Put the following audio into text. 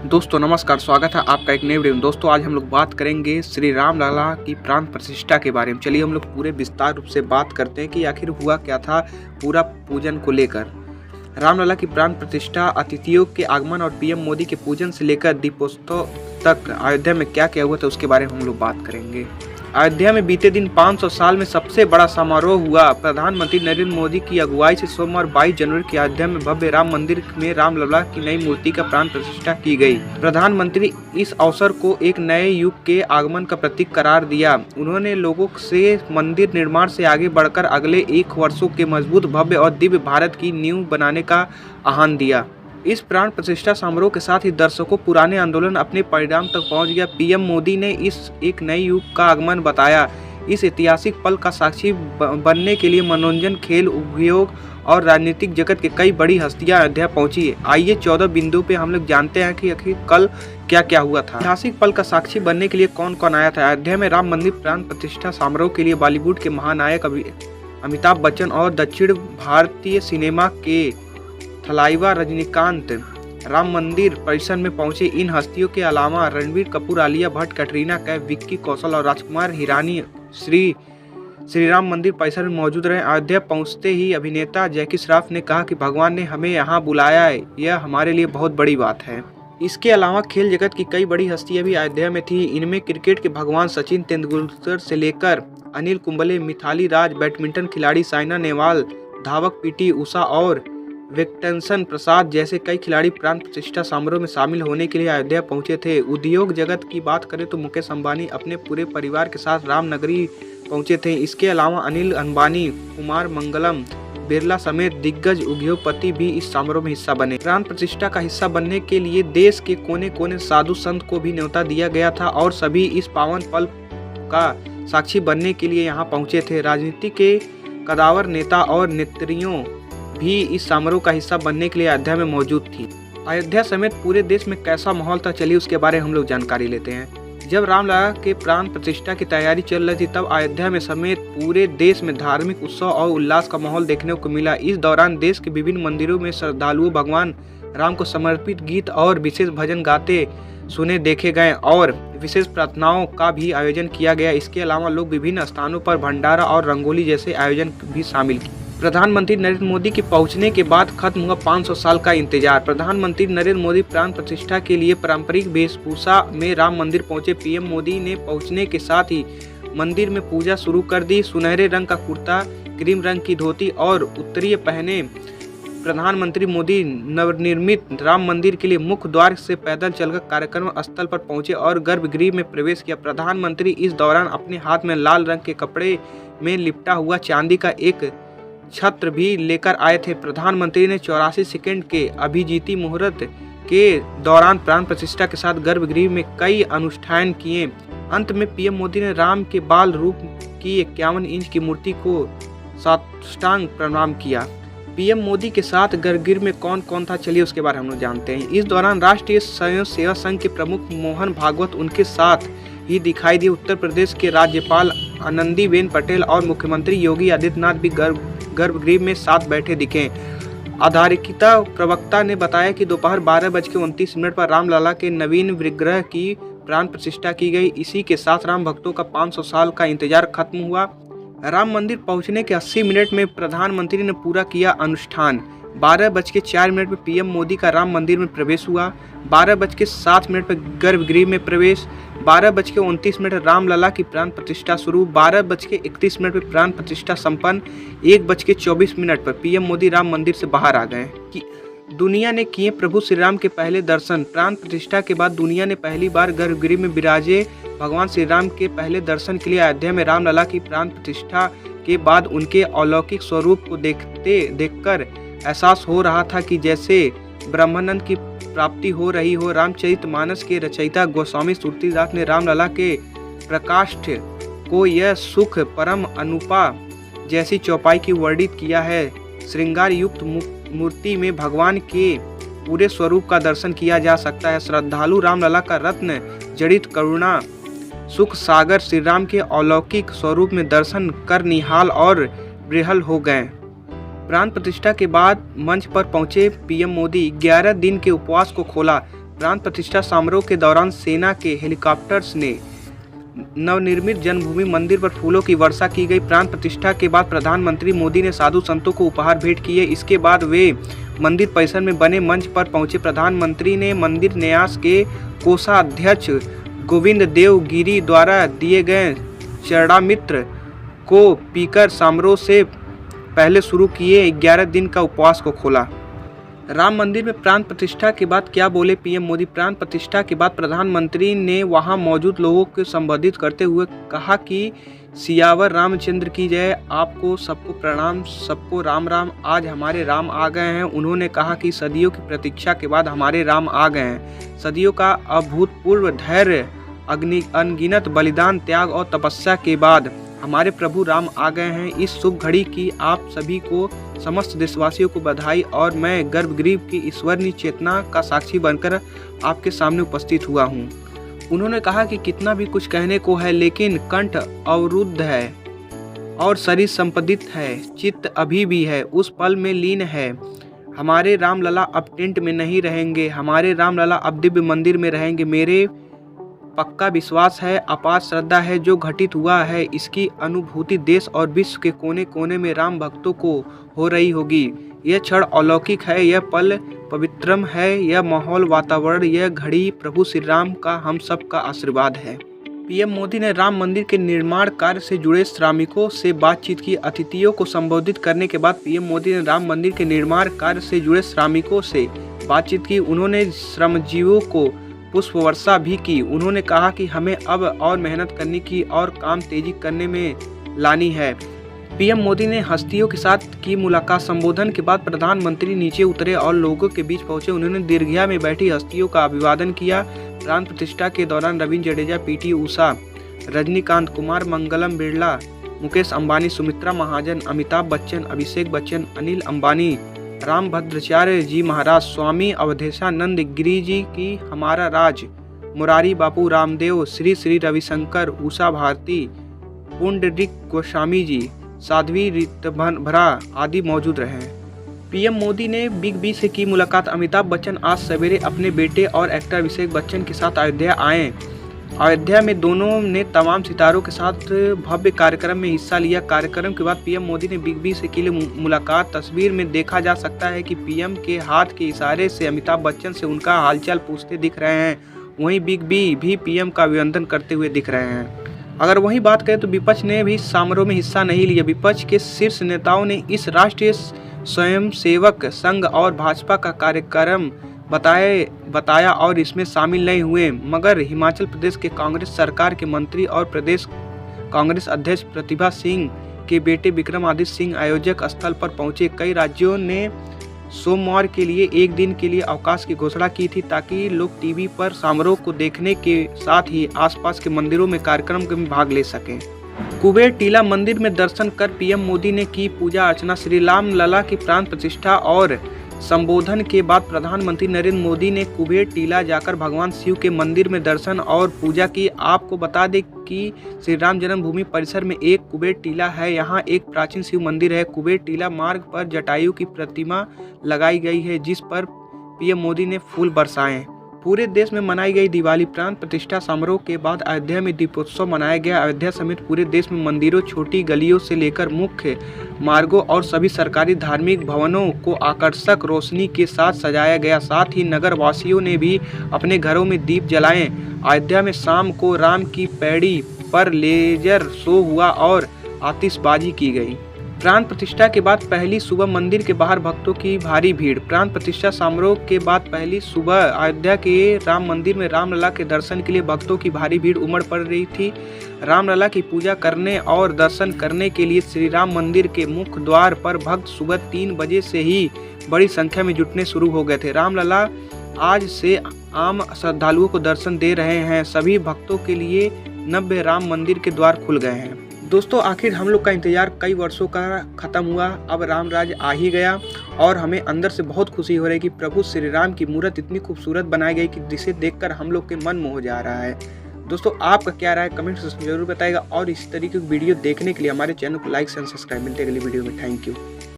दोस्तों नमस्कार, स्वागत है आपका एक नए वीडियो में। दोस्तों आज हम लोग बात करेंगे श्री राम लला की प्राण प्रतिष्ठा के बारे में। चलिए हम लोग पूरे विस्तार रूप से बात करते हैं कि आखिर हुआ क्या था पूरा पूजन को लेकर। रामलला की प्राण प्रतिष्ठा, अतिथियों के आगमन और पीएम मोदी के पूजन से लेकर दीपोत्सव तक अयोध्या में क्या क्या हुआ था उसके बारे में हम लोग बात करेंगे। अयोध्या में बीते दिन 500 साल में सबसे बड़ा समारोह हुआ। प्रधानमंत्री नरेंद्र मोदी की अगुवाई से सोमवार 22 जनवरी की अयोध्या में भव्य राम मंदिर में रामलला की नई मूर्ति का प्राण प्रतिष्ठा की गई। प्रधानमंत्री इस अवसर को एक नए युग के आगमन का प्रतीक करार दिया। उन्होंने लोगों से मंदिर निर्माण से आगे बढ़कर अगले 1 वर्षों के मजबूत, भव्य और दिव्य भारत की नींव बनाने का आह्वान दिया। इस प्राण प्रतिष्ठा समारोह के साथ ही दर्शकों पुराने आंदोलन अपने परिणाम तक पहुंच गया। पीएम मोदी ने इस एक नए युग का आगमन बताया। इस ऐतिहासिक पल का साक्षी बनने के लिए मनोरंजन, खेल, उद्योग और राजनीतिक जगत के कई बड़ी हस्तियां अयोध्या पहुंची। आइए 14 बिंदु पे हम लोग जानते हैं कि आखिर कल क्या क्या हुआ था। ऐतिहासिक पल का साक्षी बनने के लिए कौन कौन आया था। अयोध्या में राम मंदिर प्राण प्रतिष्ठा समारोह के लिए बॉलीवुड के महानायक अमिताभ बच्चन और दक्षिण भारतीय सिनेमा के थलाइवा रजनीकांत राम मंदिर परिसर में पहुंचे। इन हस्तियों के अलावा रणबीर कपूर, आलिया भट्ट, कटरीना कैफ, विक्की कौशल और राजकुमार हिरानी श्री राम मंदिर परिसर में मौजूद रहे। अयोध्या पहुंचते ही अभिनेता जैकी श्रॉफ ने कहा कि भगवान ने हमें यहाँ बुलाया है, यह हमारे लिए बहुत बड़ी बात है। इसके अलावा खेल जगत की कई बड़ी हस्तियां भी अयोध्या में थी। इनमें क्रिकेट के भगवान सचिन तेंदुलकर से लेकर अनिल कुंबले, मिथाली राज, बैडमिंटन खिलाड़ी साइना नेहवाल, धावक पीटी उषा और वेंकटेश्वर प्रसाद जैसे कई खिलाड़ी प्राण प्रतिष्ठा समारोह में शामिल होने के लिए अयोध्या पहुंचे थे। उद्योग जगत की बात करें तो मुकेश अंबानी अपने पूरे परिवार के साथ रामनगरी पहुंचे थे। इसके अलावा अनिल अंबानी, कुमार मंगलम, बिरला समेत दिग्गज उद्योगपति भी इस समारोह में हिस्सा बने। प्राण प्रतिष्ठा का हिस्सा बनने के लिए देश के कोने कोने साधु संत को भी न्योता दिया गया था और सभी इस पावन पल का साक्षी बनने के लिए यहाँ पहुंचे थे। राजनीति के कदावर नेता और नेत्रियों भी इस समारोह का हिस्सा बनने के लिए अयोध्या में मौजूद थी। अयोध्या समेत पूरे देश में कैसा माहौल था, चलिए उसके बारे में हम लोग जानकारी लेते हैं। जब रामलला के प्राण प्रतिष्ठा की तैयारी चल रही थी तब अयोध्या में समेत पूरे देश में धार्मिक उत्सव और उल्लास का माहौल देखने को मिला। इस दौरान देश के विभिन्न मंदिरों में श्रद्धालुओं भगवान राम को समर्पित गीत और विशेष भजन गाते सुने देखे गए और विशेष प्रार्थनाओं का भी आयोजन किया गया। इसके अलावा लोग विभिन्न स्थानों पर भंडारा और रंगोली जैसे आयोजन भी शामिल किए। प्रधानमंत्री नरेंद्र मोदी के पहुंचने के बाद खत्म हुआ 500 साल का इंतजार। प्रधानमंत्री नरेंद्र मोदी प्राण प्रतिष्ठा के लिए पारंपरिक वेशभूषा में राम मंदिर पहुंचे। पीएम मोदी ने पहुंचने के साथ ही मंदिर में पूजा शुरू कर दी। सुनहरे रंग का कुर्ता, क्रीम रंग की धोती और उत्तरीय पहने प्रधानमंत्री मोदी नवनिर्मित राम मंदिर के लिए मुख्य द्वार से पैदल चलकर कार्यक्रम स्थल पर पहुंचे और गर्भगृह में प्रवेश किया। प्रधानमंत्री इस दौरान अपने हाथ में लाल रंग के कपड़े में लिपटा हुआ चांदी का एक छत्र भी लेकर आए थे। प्रधानमंत्री ने 84 सेकंड के अभिजीत मुहूर्त के दौरान प्राण प्रतिष्ठा के साथ गर्भगृह में कई अनुष्ठान किए। अंत में पीएम मोदी ने राम के बाल रूप की 51 इंच की मूर्ति को साष्टांग प्रणाम किया। पीएम मोदी के साथ गर्भगृह में कौन कौन था, चलिए उसके बारे में हम लोग जानते हैं। इस दौरान राष्ट्रीय स्वयं सेवक संघ के प्रमुख मोहन भागवत उनके साथ ही दिखाई दिए। उत्तर प्रदेश के राज्यपाल आनंदीबेन पटेल और मुख्यमंत्री योगी आदित्यनाथ भी गर्भगृह में साथ बैठे दिखे। आधिकारिक प्रवक्ता ने बताया कि दोपहर 12:29 पर रामलला के नवीन विग्रह की प्राण प्रतिष्ठा की गई। इसी के साथ राम भक्तों का 500 साल का इंतजार खत्म हुआ। राम मंदिर पहुंचने के 80 मिनट में प्रधानमंत्री ने पूरा किया अनुष्ठान। 12:04 पर पीएम मोदी का राम मंदिर में प्रवेश हुआ। 12:07 पर गर्भगृह में प्रवेश। 12:29 रामलला की प्राण प्रतिष्ठा शुरू। 12:31 पर प्राण प्रतिष्ठा संपन्न। 1:24 पर पीएम मोदी राम मंदिर से बाहर आ गए। दुनिया ने किए प्रभु श्री राम के पहले दर्शन। प्राण प्रतिष्ठा के बाद दुनिया ने पहली बार गर्भगृह में विराजे भगवान श्री राम के पहले दर्शन के लिए अयोध्या में रामलला की प्राण प्रतिष्ठा के बाद उनके अलौकिक स्वरूप को देखकर एहसास हो रहा था कि जैसे ब्रह्मानंद की प्राप्ति हो रही हो। रामचरितमानस के रचयिता गोस्वामी तुलसीदास ने रामलला के प्रकाष्ठ को यह सुख परम अनुपा जैसी चौपाई की वर्णित किया है। श्रृंगार युक्त मूर्ति में भगवान के पूरे स्वरूप का दर्शन किया जा सकता है। श्रद्धालु रामलला का रत्न जड़ित करुणा सुख सागर श्री राम के अलौकिक स्वरूप में दर्शन कर निहाल और बेहाल हो गए। प्राण प्रतिष्ठा के बाद मंच पर पहुंचे पीएम मोदी 11 दिन के उपवास को खोला। प्राण प्रतिष्ठा समारोह के दौरान सेना के हेलीकॉप्टर्स ने नवनिर्मित जन्मभूमि मंदिर पर फूलों की वर्षा की गई। प्राण प्रतिष्ठा के बाद प्रधानमंत्री मोदी ने साधु संतों को उपहार भेंट किए। इसके बाद वे मंदिर परिसर में बने मंच पर पहुंचे। प्रधानमंत्री ने मंदिर न्यास के कोषाध्यक्ष गोविंद देव गिरी द्वारा दिए गए चरणामृत को पीकर समारोह से पहले शुरू किए 11 दिन का उपवास को खोला। राम मंदिर में प्राण प्रतिष्ठा के बाद क्या बोले पीएम मोदी। प्राण प्रतिष्ठा के बाद प्रधानमंत्री ने वहां मौजूद लोगों को संबोधित करते हुए कहा कि सियावर रामचंद्र की जय। आपको सबको प्रणाम, सबको राम राम। आज हमारे राम आ गए हैं। उन्होंने कहा कि सदियों की प्रतीक्षा के बाद हमारे राम आ गए हैं। सदियों का अभूतपूर्व धैर्य, अनगिनत बलिदान, त्याग और तपस्या के बाद हमारे प्रभु राम आ गए हैं। इस शुभ घड़ी की आप सभी को, समस्त देशवासियों को बधाई। और मैं गर्भगृह की ईश्वरीय चेतना का साक्षी बनकर आपके सामने उपस्थित हुआ हूँ। उन्होंने कहा कि कितना भी कुछ कहने को है, लेकिन कंठ अवरुद्ध है और शरीर संपदित है, चित्त अभी भी है, उस पल में लीन है। हमारे रामलला अब टेंट में नहीं रहेंगे, हमारे रामलला अब दिव्य मंदिर में रहेंगे। मेरे पक्का विश्वास है, अपार श्रद्धा है, जो घटित हुआ है इसकी अनुभूति देश और विश्व के कोने कोने में राम भक्तों को हो रही होगी। यह क्षण अलौकिक है, यह पल पवित्रम है, यह माहौल, वातावरण, यह घड़ी प्रभु श्री राम का हम सब का आशीर्वाद है। पीएम मोदी ने राम मंदिर के निर्माण कार्य से जुड़े श्रमिकों से बातचीत की। अतिथियों को संबोधित करने के बाद पीएम मोदी ने राम मंदिर के निर्माण कार्य से जुड़े श्रमिकों से बातचीत की। उन्होंने श्रमजीवियों को पुष्प वर्षा भी की। उन्होंने कहा कि हमें अब और मेहनत करने की और काम तेजी करने में लानी है। पीएम मोदी ने हस्तियों के साथ की मुलाकात। संबोधन के बाद प्रधानमंत्री नीचे उतरे और लोगों के बीच पहुंचे। उन्होंने दीर्घा में बैठी हस्तियों का अभिवादन किया। प्राण प्रतिष्ठा के दौरान रविंद्र जडेजा, पीटी उषा, रजनीकांत, कुमार मंगलम बिरला, मुकेश अंबानी, सुमित्रा महाजन, अमिताभ बच्चन, अभिषेक बच्चन, अनिल अंबानी, रामभद्राचार्य जी महाराज, स्वामी अवधेशानंद गिरी जी की हमारा राज, मुरारी बापू, रामदेव, श्री श्री रविशंकर, उषा भारती, पुंडरीक गोस्वामी जी, साध्वी ऋतभरा आदि मौजूद रहे। पीएम मोदी ने बिग बी से की मुलाकात। अमिताभ बच्चन आज सवेरे अपने बेटे और एक्टर अभिषेक बच्चन के साथ अयोध्या आए। अयोध्या में दोनों ने तमाम सितारों के साथ भव्य कार्यक्रम में हिस्सा लिया। कार्यक्रम के बाद पीएम मोदी ने बिग बी से की मुलाकात। तस्वीर में देखा जा सकता है कि पीएम के हाथ के इशारे से अमिताभ बच्चन से उनका हालचाल पूछते दिख रहे हैं। वहीं बिग बी भी पीएम का अभिनंदन करते हुए दिख रहे हैं। अगर वहीं बात करें तो विपक्ष ने भी समारोह में हिस्सा नहीं लिया। विपक्ष के शीर्ष नेताओं ने इस राष्ट्रीय स्वयंसेवक संघ और भाजपा का कार्यक्रम बताया और इसमें शामिल नहीं हुए। मगर हिमाचल प्रदेश के कांग्रेस सरकार के मंत्री और प्रदेश कांग्रेस अध्यक्ष प्रतिभा सिंह के बेटे विक्रमादित्य सिंह आयोजक स्थल पर पहुंचे। कई राज्यों ने सोमवार के लिए एक दिन के लिए अवकाश की घोषणा की थी ताकि लोग टीवी पर समारोह को देखने के साथ ही आसपास के मंदिरों में कार्यक्रम में भाग ले सकें। कुबेर टीला मंदिर में दर्शन कर पीएम मोदी ने की पूजा अर्चना। श्री राम लला की प्राण प्रतिष्ठा और संबोधन के बाद प्रधानमंत्री नरेंद्र मोदी ने कुबेर टीला जाकर भगवान शिव के मंदिर में दर्शन और पूजा की। आपको बता दें कि श्री राम जन्मभूमि परिसर में एक कुबेर टीला है। यहाँ एक प्राचीन शिव मंदिर है। कुबेर टीला मार्ग पर जटायु की प्रतिमा लगाई गई है, जिस पर पीएम मोदी ने फूल बरसाए। पूरे देश में मनाई गई दिवाली। प्राण प्रतिष्ठा समारोह के बाद अयोध्या में दीपोत्सव मनाया गया। अयोध्या समेत पूरे देश में मंदिरों, छोटी गलियों से लेकर मुख्य मार्गों और सभी सरकारी धार्मिक भवनों को आकर्षक रोशनी के साथ सजाया गया। साथ ही नगर वासियों ने भी अपने घरों में दीप जलाए। अयोध्या में शाम को राम की पैड़ी पर लेजर शो हुआ और आतिशबाजी की गई। प्राण प्रतिष्ठा के बाद पहली सुबह मंदिर के बाहर भक्तों की भारी भीड़। प्राण प्रतिष्ठा समारोह के बाद पहली सुबह अयोध्या के राम मंदिर में रामलला के दर्शन के लिए भक्तों की भारी भीड़ उमड़ पड़ रही थी। रामलला की पूजा करने और दर्शन करने के लिए श्री राम मंदिर के मुख्य द्वार पर भक्त सुबह 3 बजे से ही बड़ी संख्या में जुटने शुरू हो गए थे। रामलला आज से आम श्रद्धालुओं को दर्शन दे रहे हैं। सभी भक्तों के लिए नव्य राम मंदिर के द्वार खुल गए हैं। दोस्तों, आखिर हम लोग का इंतजार कई वर्षों का खत्म हुआ। अब राम राज आ ही गया और हमें अंदर से बहुत खुशी हो रही है कि प्रभु श्री राम की मूर्त इतनी खूबसूरत बनाई गई कि जिसे देखकर हम लोग के मन मोह जा रहा है। दोस्तों, आपका क्या राय कमेंट सेक्शन में जरूर बताइएगा और इस तरीके की वीडियो देखने के लिए हमारे चैनल को लाइक एंड सब्सक्राइब। मिलते हैं अगली वीडियो में। Thank you.